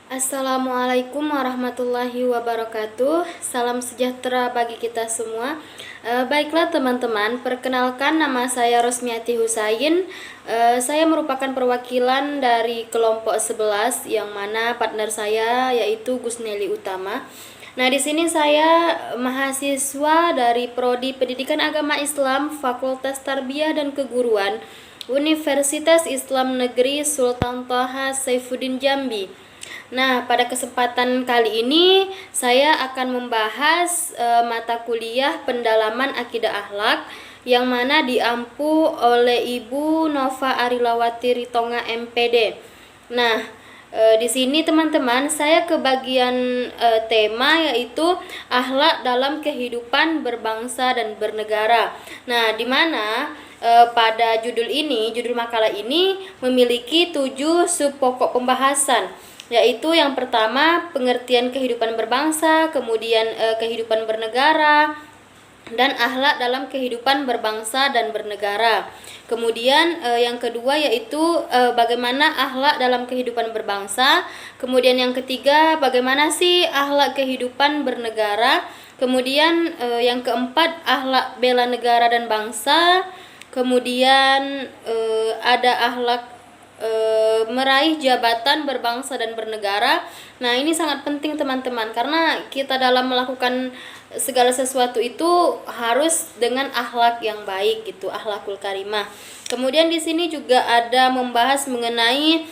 Assalamualaikum warahmatullahi wabarakatuh. Salam sejahtera bagi kita semua. Baiklah teman-teman, perkenalkan nama saya Rosmiati Husain. Saya merupakan perwakilan dari kelompok 11 yang mana partner saya yaitu Gusneli Utama. Nah, di sini saya mahasiswa dari Prodi Pendidikan Agama Islam Fakultas Tarbiyah dan Keguruan Universitas Islam Negeri Sultan Toha Saifuddin Jambi. Nah, pada kesempatan kali ini saya akan membahas mata kuliah pendalaman akidah akhlak yang mana diampu oleh Ibu Nova Arilawati Ritonga MPD. Nah, di sini teman-teman saya ke bagian tema yaitu akhlak dalam kehidupan berbangsa dan bernegara. Nah, di mana pada judul makalah ini memiliki 7 sub pokok pembahasan, yaitu yang pertama pengertian kehidupan berbangsa, kemudian kehidupan bernegara, dan akhlak dalam kehidupan berbangsa dan bernegara. Kemudian yang kedua yaitu bagaimana akhlak dalam kehidupan berbangsa. Kemudian yang ketiga bagaimana sih akhlak kehidupan bernegara. Kemudian yang keempat akhlak bela negara dan bangsa. Kemudian ada akhlak meraih jabatan berbangsa dan bernegara. Nah, ini sangat penting teman-teman karena kita dalam melakukan segala sesuatu itu harus dengan akhlak yang baik gitu, akhlakul karimah. Kemudian di sini juga ada membahas mengenai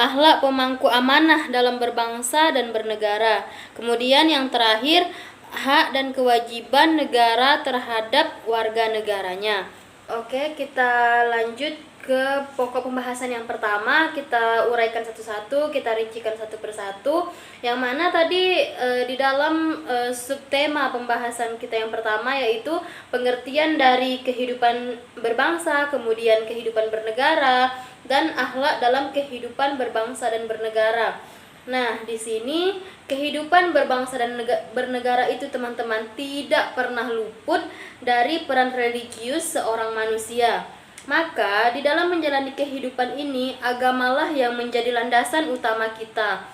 akhlak pemangku amanah dalam berbangsa dan bernegara. Kemudian yang terakhir hak dan kewajiban negara terhadap warga negaranya. Oke, kita lanjut ke pokok pembahasan yang pertama. Kita uraikan satu-satu, kita rincikan satu persatu. Yang mana tadi di dalam subtema pembahasan kita yang pertama yaitu pengertian dari kehidupan berbangsa, kemudian kehidupan bernegara, dan akhlak dalam kehidupan berbangsa dan bernegara. Nah, di sini kehidupan berbangsa dan bernegara itu teman-teman tidak pernah luput dari peran religius seorang manusia. Maka di dalam menjalani kehidupan ini agamalah yang menjadi landasan utama kita.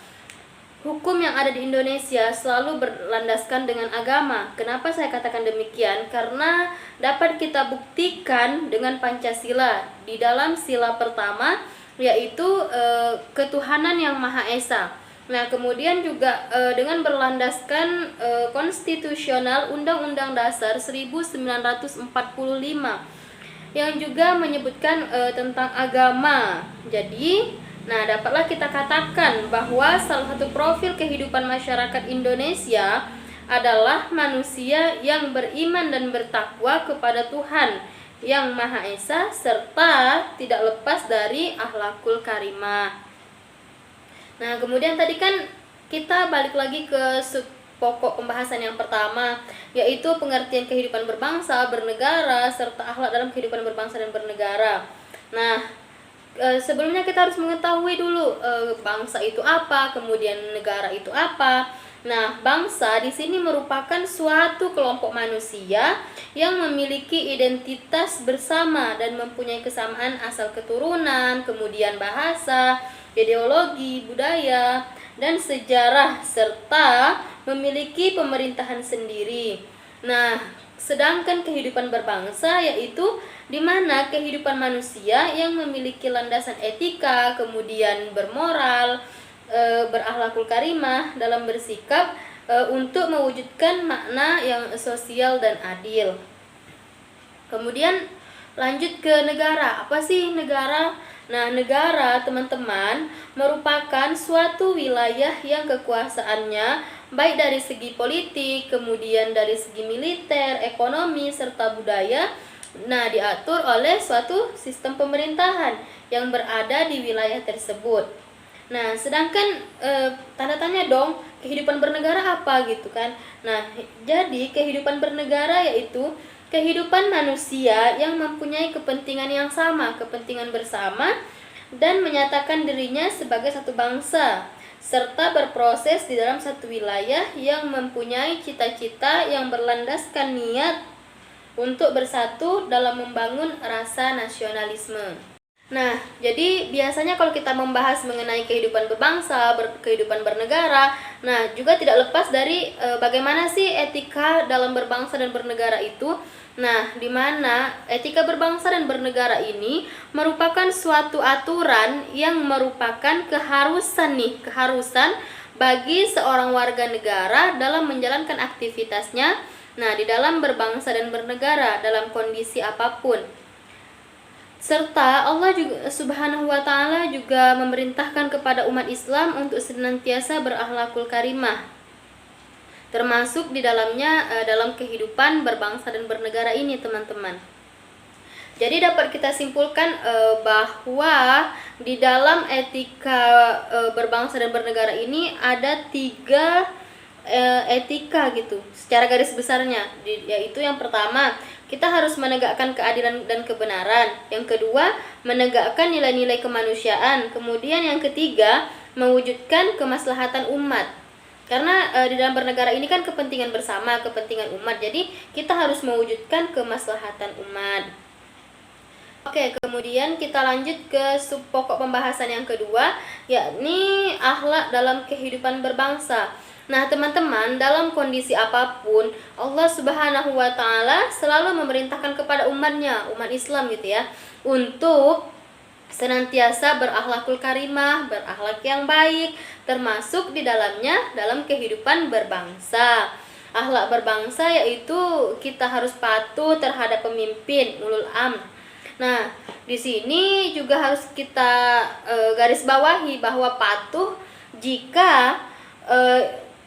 Hukum yang ada di Indonesia selalu berlandaskan dengan agama. Kenapa saya katakan demikian? Karena dapat kita buktikan dengan Pancasila. Di dalam sila pertama yaitu ketuhanan yang Maha Esa. Nah, kemudian juga dengan berlandaskan konstitusional Undang-Undang Dasar 1945 yang juga menyebutkan tentang agama. Jadi, nah dapatlah kita katakan bahwa salah satu profil kehidupan masyarakat Indonesia adalah manusia yang beriman dan bertakwa kepada Tuhan yang Maha Esa serta tidak lepas dari akhlakul karimah. Nah, kemudian tadi kan kita balik lagi ke pokok pembahasan yang pertama, yaitu pengertian kehidupan berbangsa, bernegara, serta akhlak dalam kehidupan berbangsa dan bernegara. Nah, sebelumnya kita harus mengetahui dulu bangsa itu apa, kemudian negara itu apa. Nah, bangsa di sini merupakan suatu kelompok manusia yang memiliki identitas bersama dan mempunyai kesamaan asal keturunan, kemudian bahasa, ideologi, budaya, dan sejarah, serta memiliki pemerintahan sendiri. Nah, sedangkan kehidupan berbangsa yaitu di mana kehidupan manusia yang memiliki landasan etika, kemudian bermoral, berakhlakul karimah dalam bersikap untuk mewujudkan makna yang sosial dan adil. Kemudian lanjut ke negara. Apa sih negara? Nah, negara teman-teman merupakan suatu wilayah yang kekuasaannya baik dari segi politik, kemudian dari segi militer, ekonomi, serta budaya, nah diatur oleh suatu sistem pemerintahan yang berada di wilayah tersebut. Nah, sedangkan tanda tanya dong, kehidupan bernegara apa gitu kan? Nah, jadi kehidupan bernegara yaitu kehidupan manusia yang mempunyai kepentingan yang sama, kepentingan bersama, dan menyatakan dirinya sebagai satu bangsa, serta berproses di dalam satu wilayah yang mempunyai cita-cita yang berlandaskan niat untuk bersatu dalam membangun rasa nasionalisme. Nah, jadi biasanya kalau kita membahas mengenai kehidupan berbangsa, kehidupan bernegara, nah juga tidak lepas dari bagaimana sih etika dalam berbangsa dan bernegara itu. Nah, di mana etika berbangsa dan bernegara ini merupakan suatu aturan yang merupakan keharusan bagi seorang warga negara dalam menjalankan aktivitasnya. Nah, di dalam berbangsa dan bernegara dalam kondisi apapun. Serta Allah juga Subhanahu wa taala juga memerintahkan kepada umat Islam untuk senantiasa berakhlakul karimah. Termasuk di dalamnya dalam kehidupan berbangsa dan bernegara ini, teman-teman. Jadi dapat kita simpulkan bahwa di dalam etika berbangsa dan bernegara ini ada 3 etika gitu secara garis besarnya, yaitu yang pertama, kita harus menegakkan keadilan dan kebenaran. Yang kedua, menegakkan nilai-nilai kemanusiaan. Kemudian yang ketiga, mewujudkan kemaslahatan umat. Karena di dalam bernegara ini kan kepentingan bersama, kepentingan umat. Jadi kita harus mewujudkan kemaslahatan umat. Oke, kemudian kita lanjut ke sub pokok pembahasan yang kedua, yakni akhlak dalam kehidupan berbangsa. Nah, teman-teman, dalam kondisi apapun, Allah Subhanahu wa taala selalu memerintahkan kepada umatnya, umat Islam gitu ya, untuk senantiasa berakhlakul karimah, berakhlak yang baik, termasuk di dalamnya dalam kehidupan berbangsa. Akhlak berbangsa yaitu kita harus patuh terhadap pemimpin, ulul amr. Nah, di sini juga harus kita garis bawahi bahwa patuh jika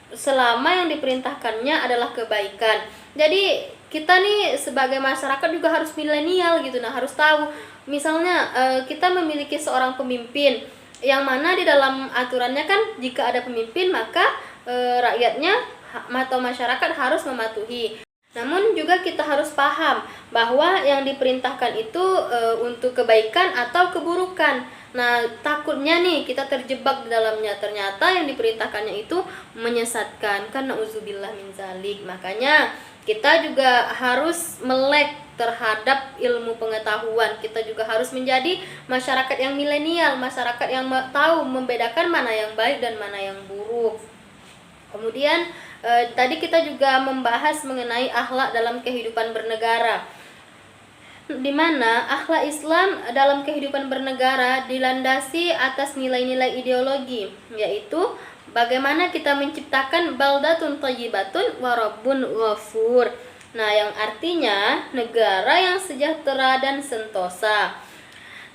selama yang diperintahkannya adalah kebaikan. Jadi kita nih sebagai masyarakat juga harus milenial gitu. Nah, harus tahu misalnya kita memiliki seorang pemimpin yang mana di dalam aturannya kan jika ada pemimpin maka rakyatnya atau masyarakat harus mematuhi. Namun juga kita harus paham bahwa yang diperintahkan itu untuk kebaikan atau keburukan. Nah, takutnya nih kita terjebak di dalamnya, ternyata yang diperintahkannya itu menyesatkan, karena nauzubillah min zalik. Makanya kita juga harus melek terhadap ilmu pengetahuan. Kita juga harus menjadi masyarakat yang milenial, masyarakat yang tahu membedakan mana yang baik dan mana yang buruk. Kemudian tadi kita juga membahas mengenai akhlak dalam kehidupan bernegara, di mana akhlak Islam dalam kehidupan bernegara dilandasi atas nilai-nilai ideologi, yaitu bagaimana kita menciptakan baldatun thayyibatun wa rabbun ghafur. Nah, yang artinya negara yang sejahtera dan sentosa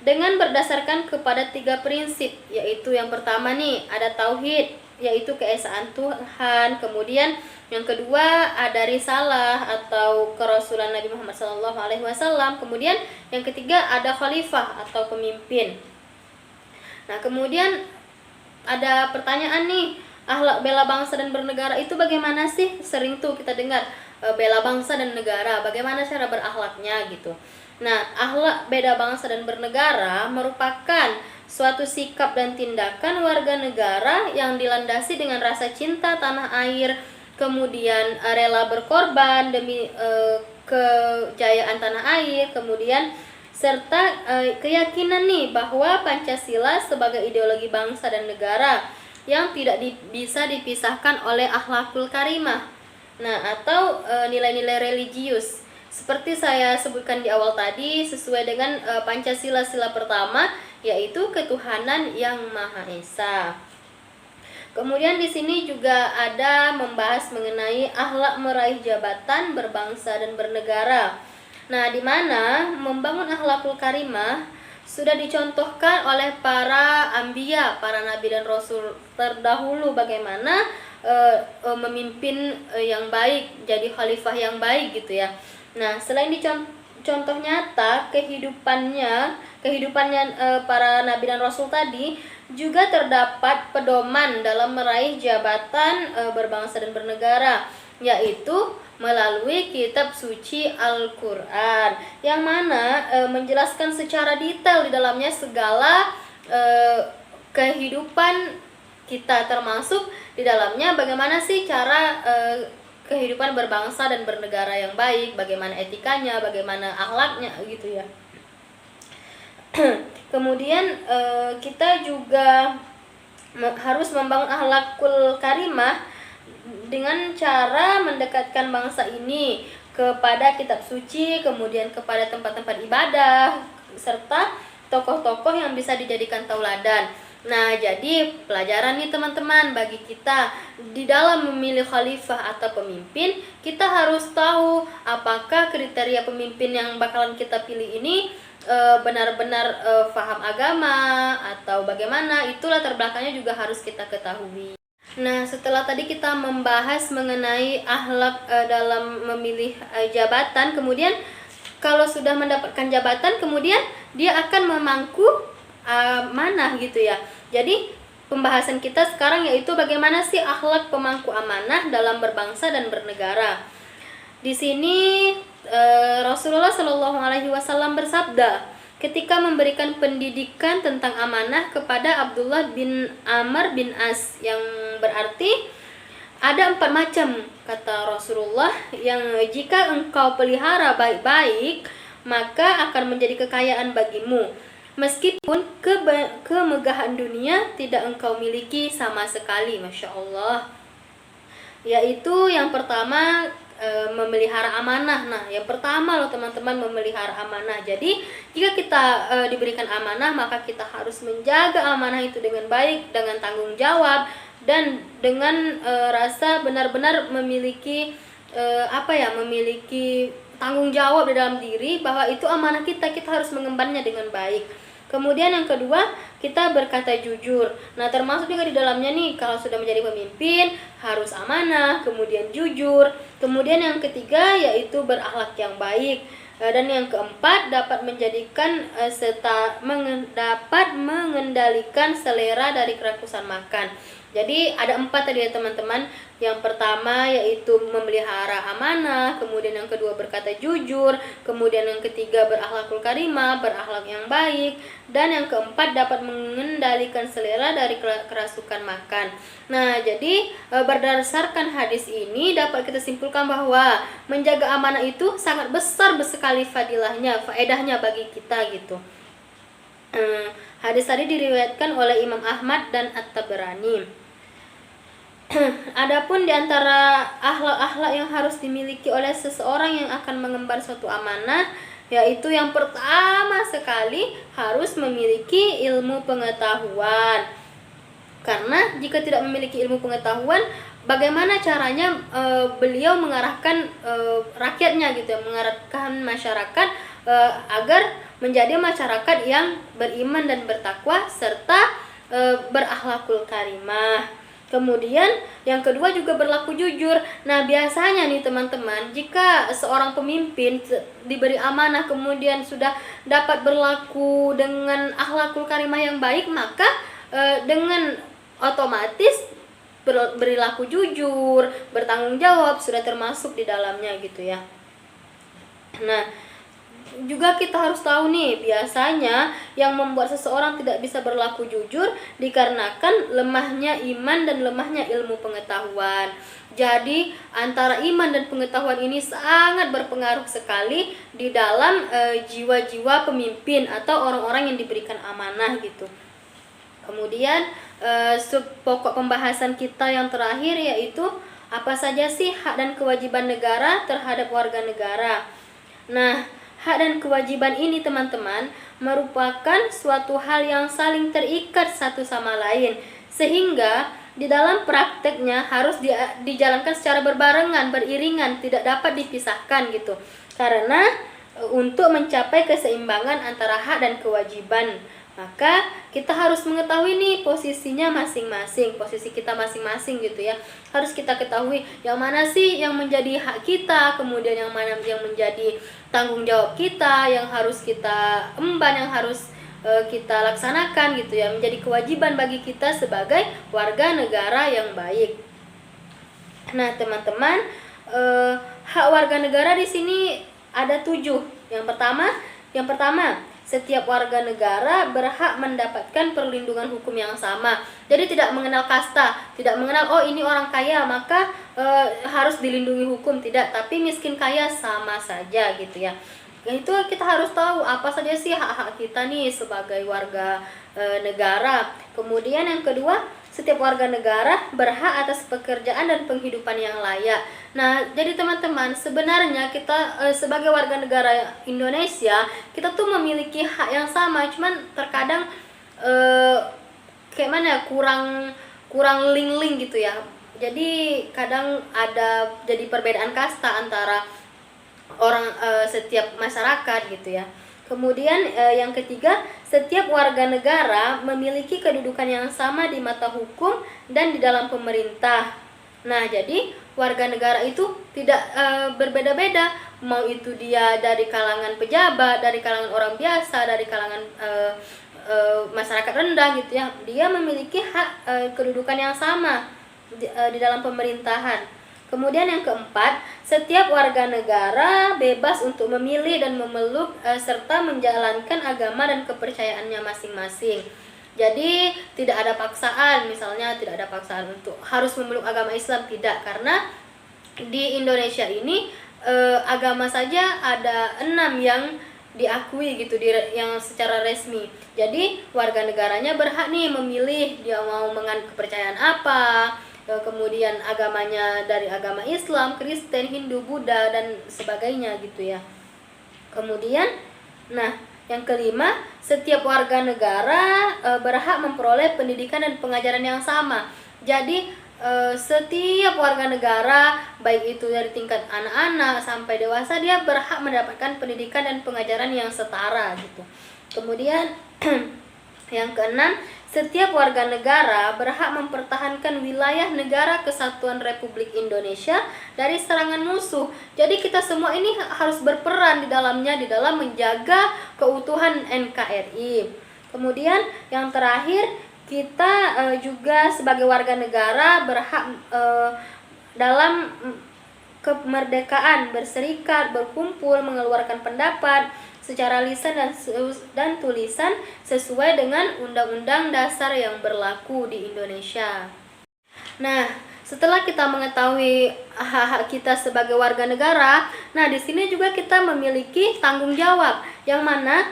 dengan berdasarkan kepada 3 prinsip, yaitu yang pertama nih ada tauhid, yaitu keesaan Tuhan. Kemudian yang kedua ada risalah atau kerasulan Nabi Muhammad SAW. Kemudian yang ketiga ada khalifah atau pemimpin. Nah, kemudian ada pertanyaan nih, akhlak bela bangsa dan bernegara itu bagaimana sih? Sering tuh kita dengar bela bangsa dan negara, bagaimana cara berakhlaknya gitu. Nah, akhlak bela bangsa dan bernegara merupakan suatu sikap dan tindakan warga negara yang dilandasi dengan rasa cinta tanah air, kemudian rela berkorban demi kejayaan tanah air, kemudian serta keyakinan nih bahwa Pancasila sebagai ideologi bangsa dan negara yang tidak bisa dipisahkan oleh akhlakul karimah. Nah, atau nilai-nilai religius. Seperti saya sebutkan di awal tadi, sesuai dengan Pancasila sila pertama, yaitu ketuhanan yang Maha Esa. Kemudian di sini juga ada membahas mengenai akhlak meraih jabatan berbangsa dan bernegara. Nah, di mana membangun akhlakul karimah sudah dicontohkan oleh para anbiya, para nabi dan rasul terdahulu, bagaimana memimpin yang baik, jadi khalifah yang baik gitu ya. Nah, selain contoh nyata kehidupannya para nabi dan rasul tadi, juga terdapat pedoman dalam meraih jabatan berbangsa dan bernegara, yaitu melalui kitab suci Al-Quran, yang mana menjelaskan secara detail di dalamnya segala kehidupan kita, termasuk di dalamnya bagaimana sih cara kehidupan berbangsa dan bernegara yang baik, bagaimana etikanya, bagaimana akhlaknya gitu ya. Kemudian kita juga harus membangun akhlakul karimah dengan cara mendekatkan bangsa ini kepada kitab suci, kemudian kepada tempat-tempat ibadah, serta tokoh-tokoh yang bisa dijadikan tauladan. Nah, jadi pelajaran nih teman-teman bagi kita di dalam memilih khalifah atau pemimpin, kita harus tahu apakah kriteria pemimpin yang bakalan kita pilih ini benar-benar paham agama atau bagaimana. Itu latar belakangnya juga harus kita ketahui. Nah, setelah tadi kita membahas mengenai akhlak dalam memilih jabatan, kemudian kalau sudah mendapatkan jabatan, kemudian dia akan memangku amanah gitu ya. Jadi pembahasan kita sekarang yaitu bagaimana sih akhlak pemangku amanah dalam berbangsa dan bernegara. Di sini Rasulullah Shallallahu Alaihi Wasallam bersabda ketika memberikan pendidikan tentang amanah kepada Abdullah bin Amr bin As, yang berarti ada 4 macam, kata Rasulullah, yang jika engkau pelihara baik-baik maka akan menjadi kekayaan bagimu, meskipun kemegahan dunia tidak engkau miliki sama sekali. Masya Allah. Yaitu yang pertama memelihara amanah. Nah, yang pertama loh teman-teman, memelihara amanah. Jadi jika kita diberikan amanah, maka kita harus menjaga amanah itu dengan baik, dengan tanggung jawab, dan dengan rasa benar-benar memiliki memiliki tanggung jawab di dalam diri bahwa itu amanah kita harus mengembannya dengan baik. Kemudian yang kedua, kita berkata jujur. Nah, termasuk juga di dalamnya nih, kalau sudah menjadi pemimpin harus amanah, kemudian jujur. Kemudian yang ketiga yaitu berakhlak yang baik. Dan yang keempat, dapat dapat mengendalikan selera dari kerakusan makan. Jadi ada 4 tadi ya teman-teman. Yang pertama yaitu memelihara amanah, kemudian yang kedua berkata jujur, kemudian yang ketiga berakhlakul karimah, berakhlak yang baik, dan yang keempat dapat mengendalikan selera dari kerasukan makan. Nah, jadi berdasarkan hadis ini dapat kita simpulkan bahwa menjaga amanah itu sangat besar sekali fadilahnya, faedahnya bagi kita gitu. Hadis tadi diriwayatkan oleh Imam Ahmad dan At-Tabrani. Adapun di antara akhlak-akhlak yang harus dimiliki oleh seseorang yang akan mengemban suatu amanah, yaitu yang pertama sekali harus memiliki ilmu pengetahuan. Karena jika tidak memiliki ilmu pengetahuan, bagaimana caranya beliau mengarahkan rakyatnya gitu ya, mengarahkan masyarakat agar menjadi masyarakat yang beriman dan bertakwa serta berakhlakul karimah. Kemudian yang kedua juga berlaku jujur. Nah, biasanya nih teman-teman, jika seorang pemimpin diberi amanah kemudian sudah dapat berlaku dengan akhlakul karimah yang baik, maka dengan otomatis berlaku jujur, bertanggung jawab sudah termasuk di dalamnya gitu ya. Nah, juga kita harus tahu nih, biasanya yang membuat seseorang tidak bisa berlaku jujur dikarenakan lemahnya iman dan lemahnya ilmu pengetahuan. Jadi antara iman dan pengetahuan ini sangat berpengaruh sekali di dalam jiwa-jiwa pemimpin atau orang-orang yang diberikan amanah gitu. Kemudian pokok pembahasan kita yang terakhir yaitu apa saja sih hak dan kewajiban negara terhadap warga negara. Nah, hak dan kewajiban ini teman-teman merupakan suatu hal yang saling terikat satu sama lain, sehingga di dalam prakteknya harus dijalankan secara berbarengan, beriringan, tidak dapat dipisahkan gitu. Karena untuk mencapai keseimbangan antara hak dan kewajiban, maka kita harus mengetahui nih posisinya masing-masing, posisi kita masing-masing gitu ya. Harus kita ketahui yang mana sih yang menjadi hak kita, kemudian yang mana yang menjadi tanggung jawab kita, yang harus kita emban, yang harus kita laksanakan gitu ya, menjadi kewajiban bagi kita sebagai warga negara yang baik. Nah, teman-teman, hak warga negara di sini ada 7. Yang pertama, setiap warga negara berhak mendapatkan perlindungan hukum yang sama. Jadi tidak mengenal kasta, tidak mengenal oh ini orang kaya maka harus dilindungi hukum, tidak, tapi miskin kaya sama saja gitu ya. itu kita harus tahu apa saja sih hak-hak kita nih sebagai warga negara. Kemudian yang kedua, setiap warga negara berhak atas pekerjaan dan penghidupan yang layak. Nah, jadi teman-teman, sebenarnya kita sebagai warga negara Indonesia, kita tuh memiliki hak yang sama, cuman terkadang kayak mana ya, kurang link gitu ya. Jadi kadang ada jadi perbedaan kasta antara orang setiap masyarakat gitu ya. Kemudian yang ketiga, setiap warga negara memiliki kedudukan yang sama di mata hukum dan di dalam pemerintah. Nah, jadi warga negara itu tidak berbeda-beda, mau itu dia dari kalangan pejabat, dari kalangan orang biasa, dari kalangan masyarakat rendah gitu ya. Dia memiliki hak kedudukan yang sama di dalam pemerintahan. Kemudian yang keempat, setiap warga negara bebas untuk memilih dan memeluk serta menjalankan agama dan kepercayaannya masing-masing. Jadi tidak ada paksaan, misalnya tidak ada paksaan untuk harus memeluk agama Islam, tidak, karena di Indonesia ini agama saja ada 6 yang diakui gitu, yang secara resmi. Jadi warga negaranya berhak nih memilih dia mau menganut kepercayaan apa, kemudian agamanya dari agama Islam, Kristen, Hindu, Buddha, dan sebagainya gitu ya. Kemudian, nah yang kelima, setiap warga negara berhak memperoleh pendidikan dan pengajaran yang sama. Jadi setiap warga negara, baik itu dari tingkat anak-anak sampai dewasa, dia berhak mendapatkan pendidikan dan pengajaran yang setara gitu. Kemudian yang keenam, setiap warga negara berhak mempertahankan wilayah negara kesatuan Republik Indonesia dari serangan musuh. Jadi kita semua ini harus berperan di dalamnya, di dalam menjaga keutuhan NKRI. Kemudian yang terakhir, kita juga sebagai warga negara berhak dalam kemerdekaan berserikat, berkumpul, mengeluarkan pendapat secara lisan dan tulisan sesuai dengan Undang-Undang Dasar yang berlaku di Indonesia. Nah, setelah kita mengetahui hak-hak kita sebagai warga negara, nah di sini juga kita memiliki tanggung jawab yang mana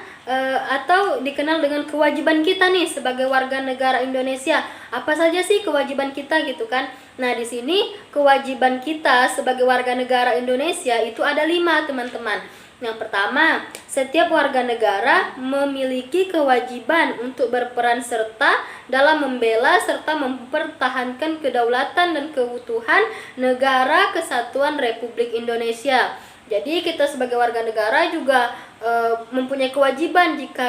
atau dikenal dengan kewajiban kita nih sebagai warga negara Indonesia. Apa saja sih kewajiban kita gitu kan? Nah, di sini kewajiban kita sebagai warga negara Indonesia itu ada 5, teman-teman. Yang pertama, setiap warga negara memiliki kewajiban untuk berperan serta dalam membela serta mempertahankan kedaulatan dan keutuhan negara kesatuan Republik Indonesia. Jadi kita sebagai warga negara juga mempunyai kewajiban jika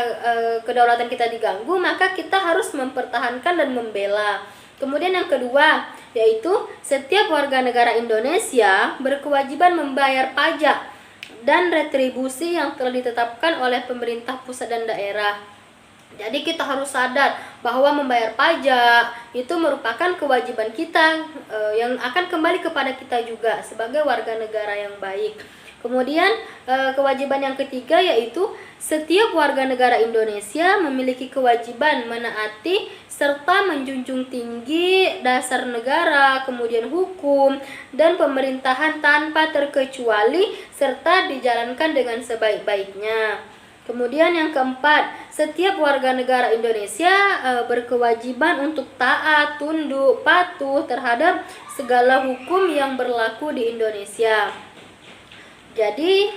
kedaulatan kita diganggu, maka kita harus mempertahankan dan membela. Kemudian yang kedua, yaitu setiap warga negara Indonesia berkewajiban membayar pajak dan retribusi yang telah ditetapkan oleh pemerintah pusat dan daerah. Jadi kita harus sadar bahwa membayar pajak itu merupakan kewajiban kita yang akan kembali kepada kita juga sebagai warga negara yang baik. Kemudian kewajiban yang ketiga yaitu setiap warga negara Indonesia memiliki kewajiban menaati serta menjunjung tinggi dasar negara, kemudian hukum dan pemerintahan tanpa terkecuali serta dijalankan dengan sebaik-baiknya. Kemudian yang keempat, setiap warga negara Indonesia berkewajiban untuk taat, tunduk, patuh terhadap segala hukum yang berlaku di Indonesia. Jadi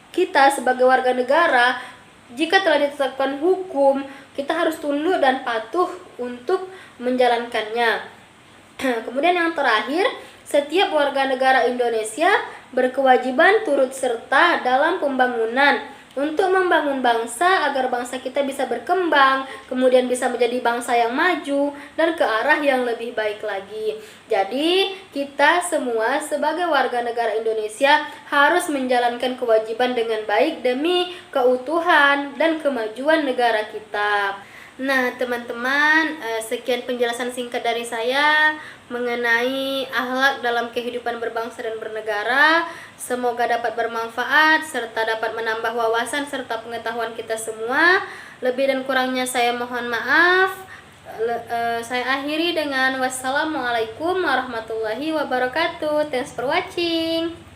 kita sebagai warga negara, jika telah ditetapkan hukum, kita harus tunduk dan patuh untuk menjalankannya. Kemudian yang terakhir, setiap warga negara Indonesia berkewajiban turut serta dalam pembangunan untuk membangun bangsa agar bangsa kita bisa berkembang, kemudian bisa menjadi bangsa yang maju dan ke arah yang lebih baik lagi. Jadi kita semua sebagai warga negara Indonesia harus menjalankan kewajiban dengan baik demi keutuhan dan kemajuan negara kita. Nah, teman-teman, sekian penjelasan singkat dari saya mengenai akhlak dalam kehidupan berbangsa dan bernegara. Semoga dapat bermanfaat serta dapat menambah wawasan serta pengetahuan kita semua. Lebih dan kurangnya saya mohon maaf. Saya akhiri dengan wassalamualaikum warahmatullahi wabarakatuh. Thanks for watching.